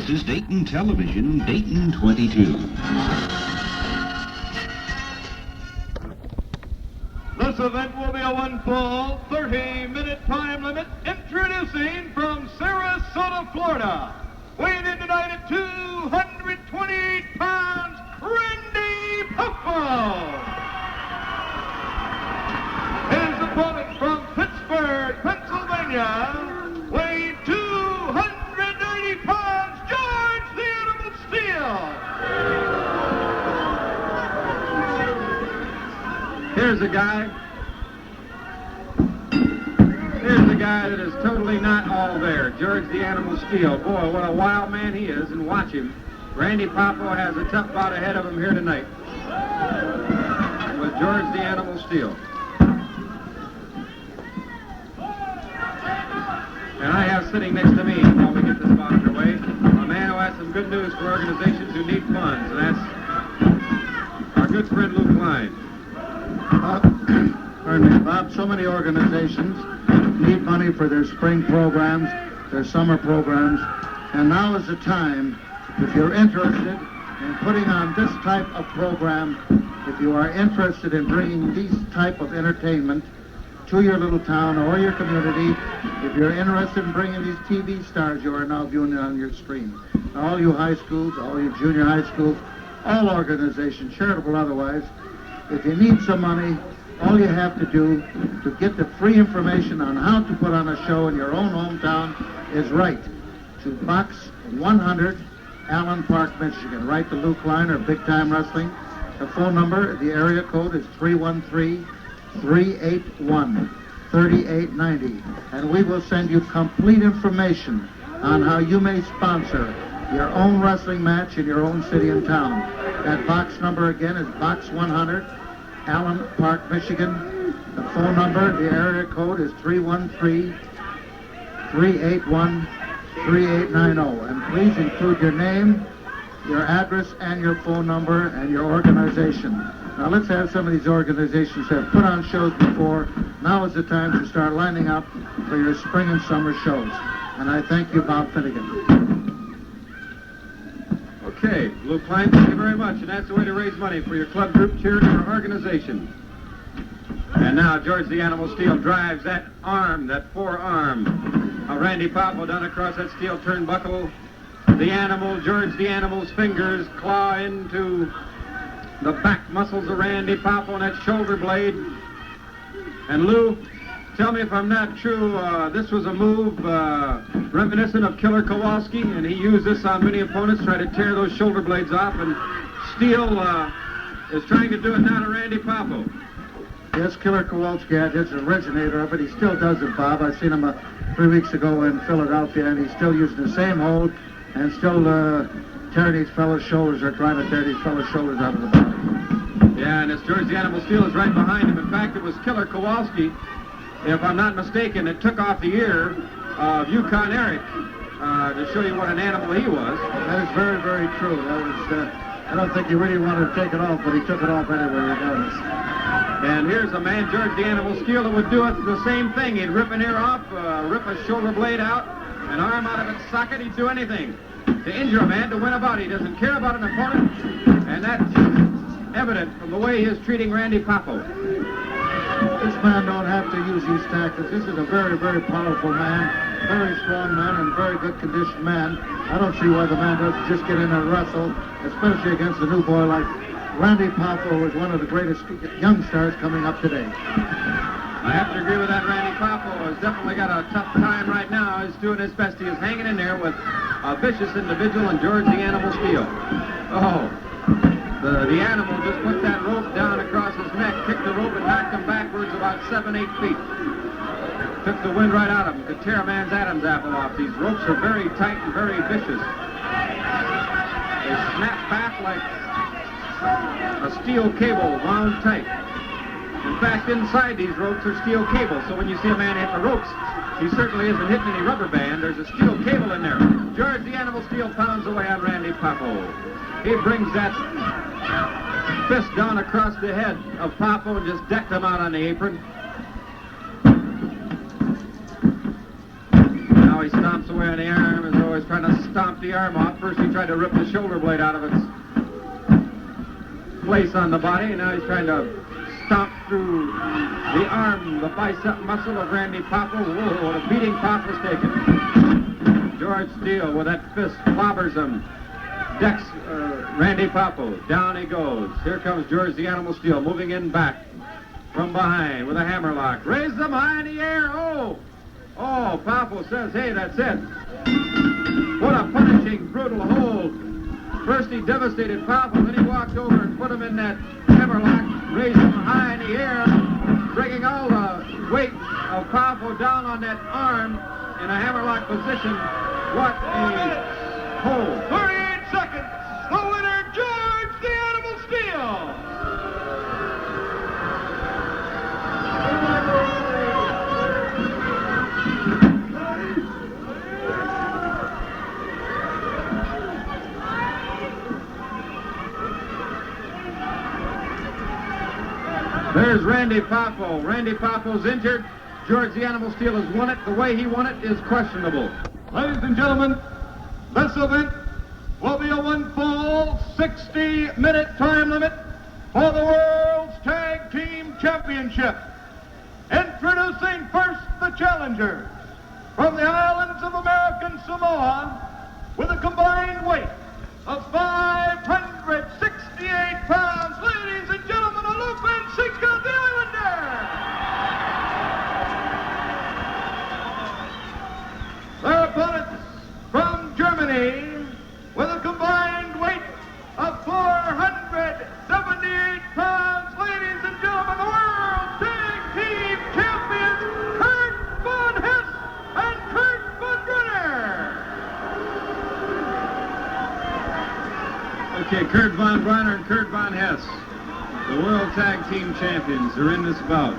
This is Dayton Television, Dayton 22. This event will be a one-fall, 30-minute time limit. Introducing from Sarasota, Florida, weighing in tonight at 228 pounds, Randy Poffo. His opponent from Pittsburgh, Pennsylvania, weighing 280 pounds, George the Animal Steele. Here's a guy that is totally not all there. George the Animal Steele. Boy, what a wild man he is, and watch him. Randy Poffo has a tough bout ahead of him here tonight with George the Animal Steele. And I have sitting next to me, while we get this bout underway, a man who has some good news for organizations who need funds, and that's our good friend Lou Klein. Pardon me, Bob, so many organizations need money for their spring programs, their summer programs, and now is the time, if you're interested in putting on this type of program, if you are interested in bringing these type of entertainment to your little town or your community, if you're interested in bringing these TV stars you are now viewing on your screen, all you high schools, all you junior high schools, all organizations, charitable otherwise, if you need some money, all you have to do to get the free information on how to put on a show in your own hometown is write to Box 100, Allen Park, Michigan. Write to Lou Klein or Big Time Wrestling. The phone number, the area code is 313-381-3890. And we will send you complete information on how you may sponsor your own wrestling match in your own city and town. That box number again is Box 100, Allen Park, Michigan. The phone number, the area code is 313-381-3890. And please include your name, your address, and your phone number, and your organization. Now let's have some of these organizations that have put on shows before. Now is the time to start lining up for your spring and summer shows. And I thank you, Bob Finnegan. Okay, Lou Klein, thank you very much. And that's the way to raise money for your club, group, charity, or organization. And now George the Animal Steele drives that arm, that forearm of Randy Poffo down across that steel turnbuckle. The animal, George the Animal's fingers claw into the back muscles of Randy Poffo and that shoulder blade. And Lou, tell me if I'm not true, this was a move reminiscent of Killer Kowalski, and he used this on many opponents, try to tear those shoulder blades off, and Steele is trying to do it now to Randy Poffo. Yes, Killer Kowalski is the originator of it. He still does it, Bob. I seen him 3 weeks ago in Philadelphia, and he's still using the same hold and still tearing these fellas' shoulders, or trying to tear these fellas' shoulders out of the body. Yeah, and it's George the Animal Steele is right behind him. In fact, it was Killer Kowalski, if I'm not mistaken, that took off the ear of Yukon Eric to show you what an animal he was. That is very, very true. That was, I don't think he really wanted to take it off, but he took it off anyway, regardless. And here's a man, George the Animal Steele, that would do it the same thing. He'd rip an ear off, rip a shoulder blade out, an arm out of its socket. He'd do anything to injure a man, to win a bout. He doesn't care about an opponent, and that's evident from the way he is treating Randy Poffo. This man don't have to use these tactics. This is a very, very powerful man, very strong man, and very good conditioned man. I don't see why the man doesn't just get in and wrestle, especially against a new boy like Randy Poffo, who is one of the greatest young stars coming up today. I have to agree with that. Randy Poffo has definitely got a tough time right now. He's doing his best. He is hanging in there with a vicious individual and George the Animal Steele. Oh, the animal just put that rope down across his neck, kicked the rope and knocked him backwards about 7-8 feet. Took the wind right out of him. Could tear a man's Adam's apple off. These ropes are very tight and very vicious. They snap back like a steel cable wound tight. In fact, inside these ropes are steel cables, so when you see a man hit the ropes, he certainly isn't hitting any rubber band. There's a steel cable in there. George the Animal Steele pounds away on Randy Poffo. He brings that fist down across the head of Poffo and just decked him out on the apron. Now he stomps away on the arm as though Poffo is trying to stomp the arm off. First he tried to rip the shoulder blade out of its place on the body, and now he's trying to stomp through the arm, the bicep muscle of Randy Poffo. Whoa, what a beating Poffo's taken. George Steele with that fist clobbers him. Decks Randy Poffo. Down he goes. Here comes George the Animal Steele moving in back from behind with a hammerlock. Raise them high in the air. Oh, Poffo says, hey, that's it. What a punishing, brutal hold. First he devastated Poffo, then he walked over and put him in that hammerlock, raised him high in the air, bringing all the weight of Poffo down on that arm in a hammerlock position. What a hold. 38 seconds. The winner, George the Animal Steele. There's Randy Poffo. Randy Poffo's injured. George the Animal Steele has won it. The way he won it is questionable. Ladies and gentlemen, this event will be a one-fall, 60-minute time limit for the World's Tag Team Championship. Introducing first the challengers from the islands of American Samoa with a combined weight of 568 pounds. Ladies and gentlemen, Alofa and Sika, the Islander. Their opponents from Germany with a combined weight of 478 pounds. Ladies and gentlemen, the World Tag Team Champions, Kurt Von Hess and Kurt Von Brauner. Okay, Kurt Von Brauner and Kurt Von Hess, the World Tag Team Champions, are in this bout.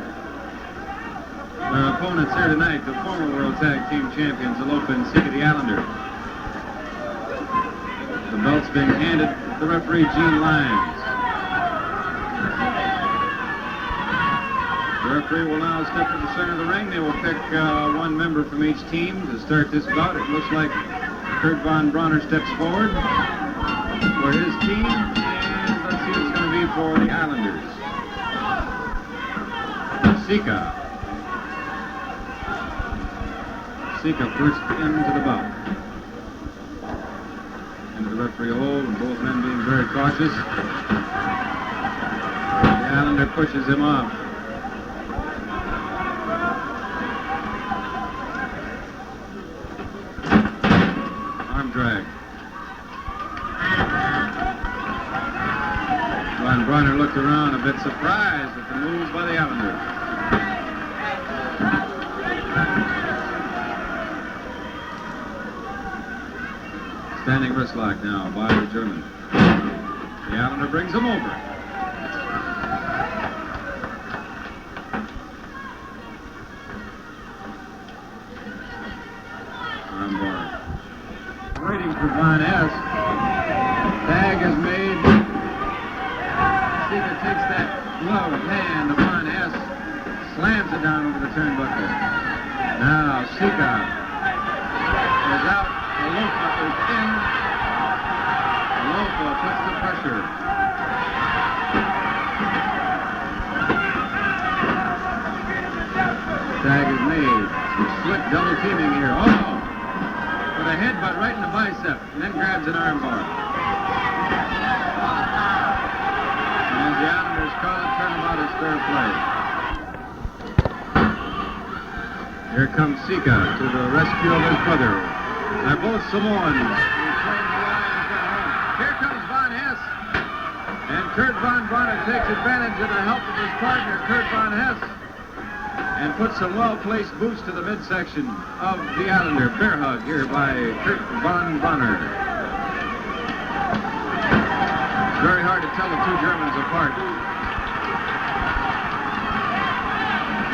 Our opponents here tonight, the former World Tag Team Champions, Alofa and Sika, the Islander. The belt's being handed to the referee, Gene Lyons. The referee will now step to the center of the ring. They will pick one member from each team to start this bout. It looks like Kurt Von Brauner steps forward for his team, and let's see what's going to be for the Islanders. Sika first into the bout. Into the referee hold, and both men being very cautious. The Islander pushes him off. Arm drag. Von Brauner looked around a bit surprised at the move by the Islanders. Standing wrist lock now by the German. The Islander brings him over. Armbar. Waiting for Von Hess. Tag is made. Sika takes that gloved hand of Von Hess, slams it down over the turnbuckle. Now Sika is out. Alofa is in. Alofa puts the pressure. Tag is made. Some slick double teaming here. Oh! With a headbutt right in the bicep, and then grabs an armbar. And the Islanders call it turnabout as fair play. Here comes Sika to the rescue of his brother. They're both Samoans. Here comes Von Hess. And Kurt Von Brauner takes advantage of the help of his partner, Kurt Von Hess, and puts some well-placed boots to the midsection of the Islander. Bear hug here by Kurt Von Brauner. It's very hard to tell the two Germans apart.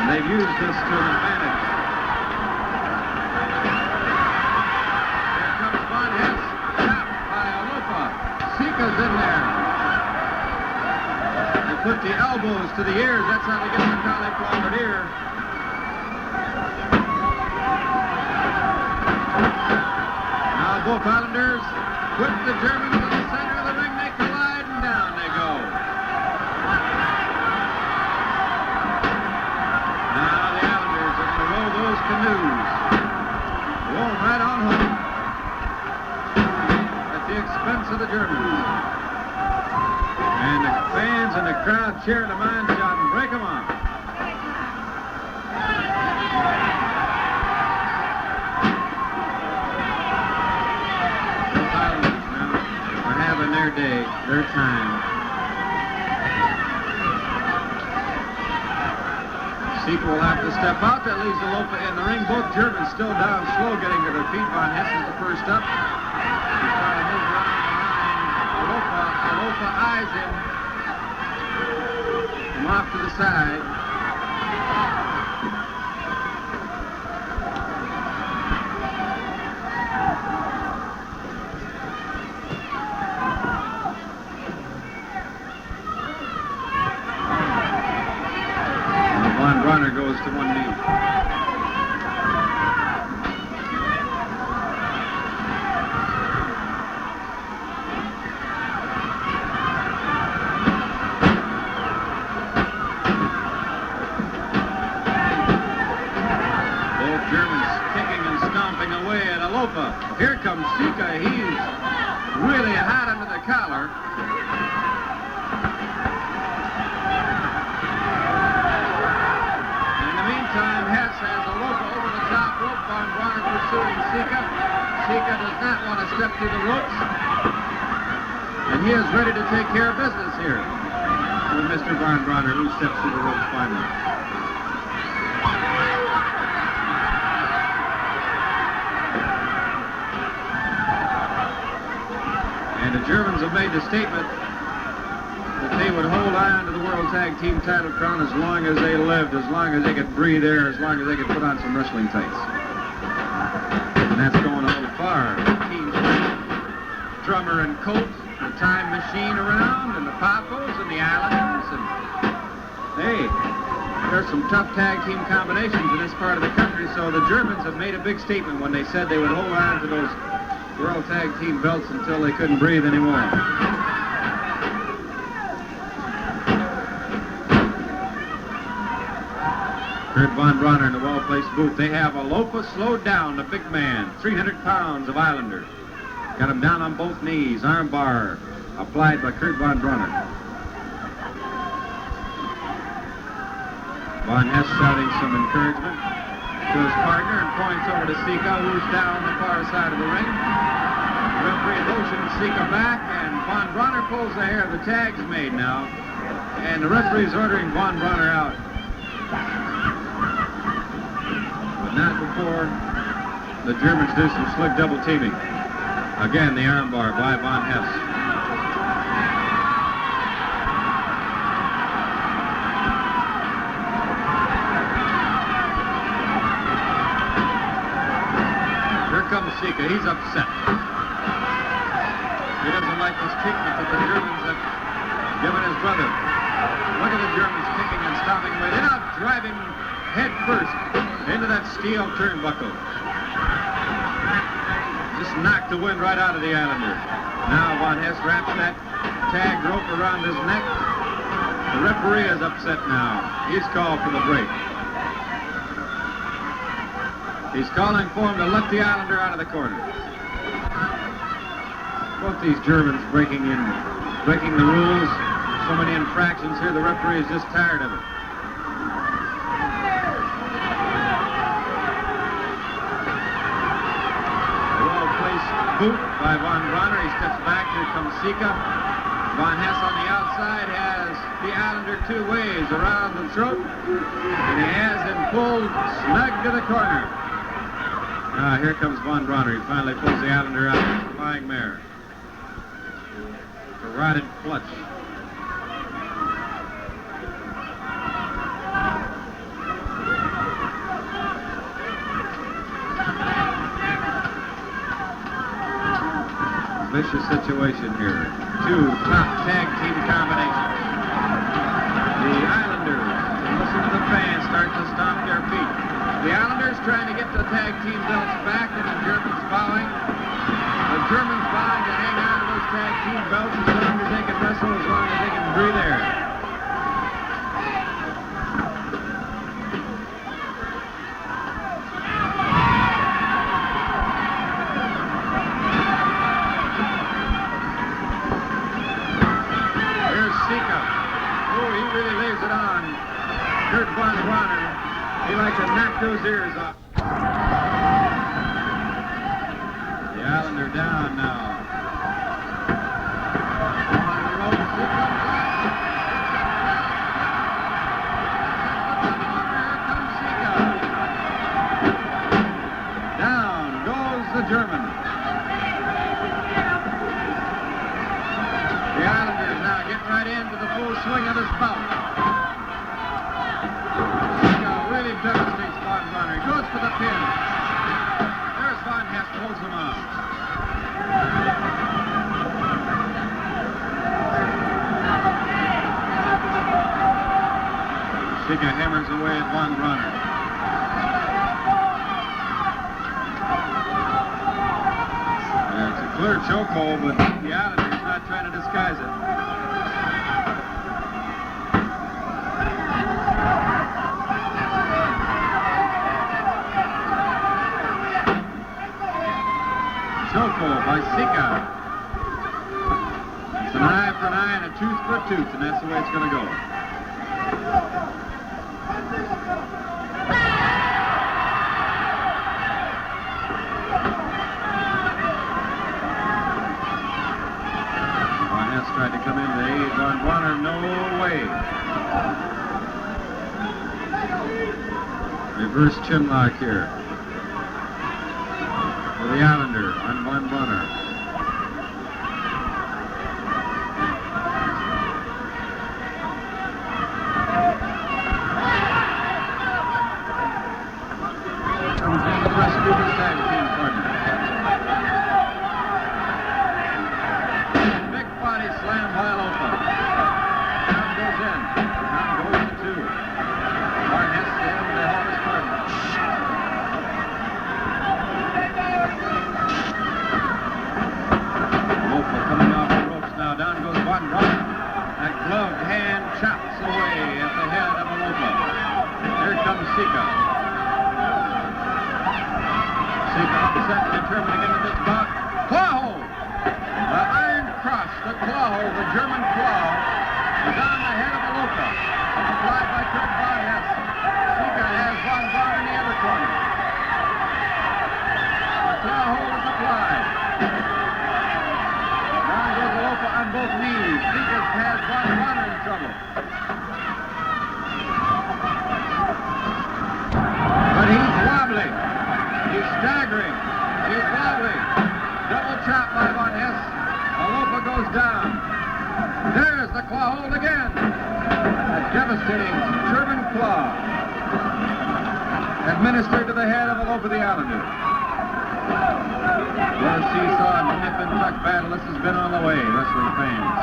And they've used this to an advantage. Sika's in there. They put the elbows to the ears. That's how they get the cauliflower ear. Now both Islanders put the Germans in the center of the ring. They collide and down they go. Now the Islanders are going to roll those canoes. Roll right on home at the expense of the Germans. And the fans and the crowd cheering them on, shouting, break them off. Those Islanders now are having their day, their time. Steele will have to step out. That leaves Alofa in the ring. Both Germans still down slow, getting to their feet. Von Hess is the first up. He's trying to move around behind Alofa. Alofa eyes him. Come off to the side. Brauner goes to one knee. Both Germans kicking and stomping away at Alofa. Here comes Sika. He's really hot under the collar. Hess has Alofa over the top rope. Von Brauner pursuing Sika. Sika does not want to step through the ropes. And he is ready to take care of business here with Mr. Von Brauner, who steps through the ropes finally. And the Germans have made the statement that they would hold on to the World Tag Team title crown as long as they lived, as long as they could breathe air, as long as they could put on some wrestling tights. And that's going a little far. Team Drummer and Colt, the Time Machine around, and the Poffos and the Islanders. And hey, there's some tough tag team combinations in this part of the country, so the Germans have made a big statement when they said they would hold on to those World Tag Team belts until they couldn't breathe anymore. Kurt Von Brauner in the well-placed booth. They have Alofa slowed down, the big man, 300 pounds of Islander. Got him down on both knees, arm bar applied by Kurt Von Brauner. Von Hess shouting some encouragement to his partner and points over to Sika, who's down the far side of the ring. The referee motions Sika back, and Von Brauner pulls the hair. The tag's made now, and the referee's ordering Von Brauner out. Not before the Germans do some slick double teaming. Again, the armbar by Von Hess. Here comes Sika. He's upset. He doesn't like this treatment that the Germans have given his brother. Look at the Germans kicking and stomping away. They're not driving head first into that steel turnbuckle. Just knocked the wind right out of the Islander. Now Von Hess wraps that tag rope around his neck. The referee is upset now. He's called for the break. He's calling for him to let the Islander out of the corner. Both these Germans breaking the rules. So many infractions here, the referee is just tired of it. Boot by Von Brauner. He steps back. Here comes Sika. Von Hess on the outside has the Islander two ways around the throat, and he has him pulled snug to the corner. Here comes Von Brauner. He finally pulls the Islander out of the flying mare. Carotid clutch. Vicious situation here. Two top tag team combinations. The Islanders, listen to the fans, start to stomp their feet. The Islanders trying to get the tag team belts back, and the Germans bowing. Germans vying to hang on to those tag team belts as long as they can wrestle, as long as they can breathe air. Here's Sika. Oh, he really lays it on. Kurt von Brauner. He likes to knock those ears off. The Islander down now. The German. The Islanders now getting right into the full swing of this bout. Sika really devastates Von Brauner. He goes for the pin. There's Von Hess, pulls him off. Sika hammers away at Von Brauner. Clear chokehold, but the Islanders not trying to disguise it. Chokehold by Sika. It's an eye for an eye and a tooth for a tooth, and that's the way it's going to go. Tried to come in to aid Von Brauner, no way. Reverse chin lock here for the Islander on Von Brauner. Comes in to rescue his tag team partner. Slam by Lopa. Down goes in. Down goes the two. Von Hess to him to help his partner. Lopa coming off the ropes now. Down goes Von Brauner. That gloved hand chops away at the head of Lopa. Here comes Sika. Sika upset and determined to get into this bout. Poffo! The iron cross, the claw, the German claw, is on the head of Lopa. Applied by Kurt von Hess. Sika has Von Brauner in the other corner. The claw hold is applied. Down goes Lopa on both knees. Sika has Von Brauner in trouble. But he's wobbly. He's staggering. He's wobbly. Double chop by Von Hess. Lopa goes down. There's the claw hold again. A devastating German claw administered to the head of Lopa the Islander. What a seesaw, nip and tuck battle this has been on the way, wrestling fans.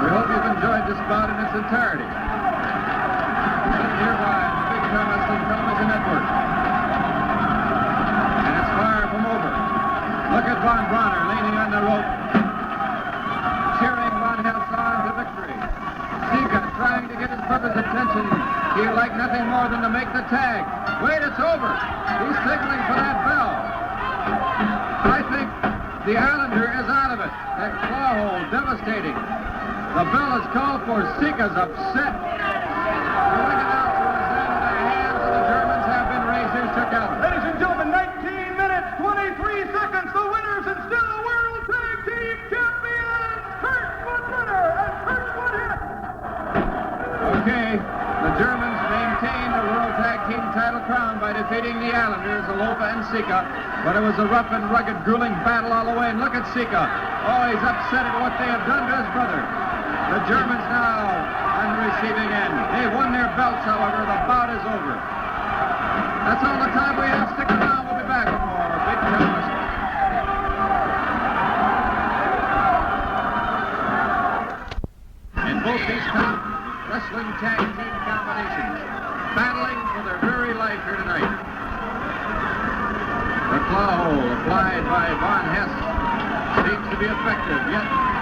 We hope you've enjoyed this bout in its entirety. Sent hereby on the Big Time Wrestling Television Network. And it's far from over. Look at Von Brauner leaning on the rope, cheering Von Hess on to victory. Sika trying to get his brother's attention. He'd like nothing more than to make the tag. Wait, it's over. He's signaling for that bell. I think the Islander is out of it. That claw hold, devastating. The bell is called for. Sika's upset. The ring announcer is in. The hands of the Germans have been raised. Here's Chuck Allen. Ladies and gentlemen, 19 minutes, 23 seconds. The winners and still World Tag Team Champions, Kurt von Brauner and Kurt von Hess. Okay, the Germans maintain the World Tag Team title crown by defeating the Islanders, Lopa and Sika. But it was a rough and rugged, grueling battle all the way. And look at Sika. Oh, he's upset at what they have done to his brother. The Germans now on the receiving end. They won their belts, however. The bout is over. That's all the time we have. Stick around. We'll be back with more Big Time Wrestling. In both these top wrestling tag team combinations, battling for their very life here tonight. The claw hold applied by Von Hess Seems to be effective, yet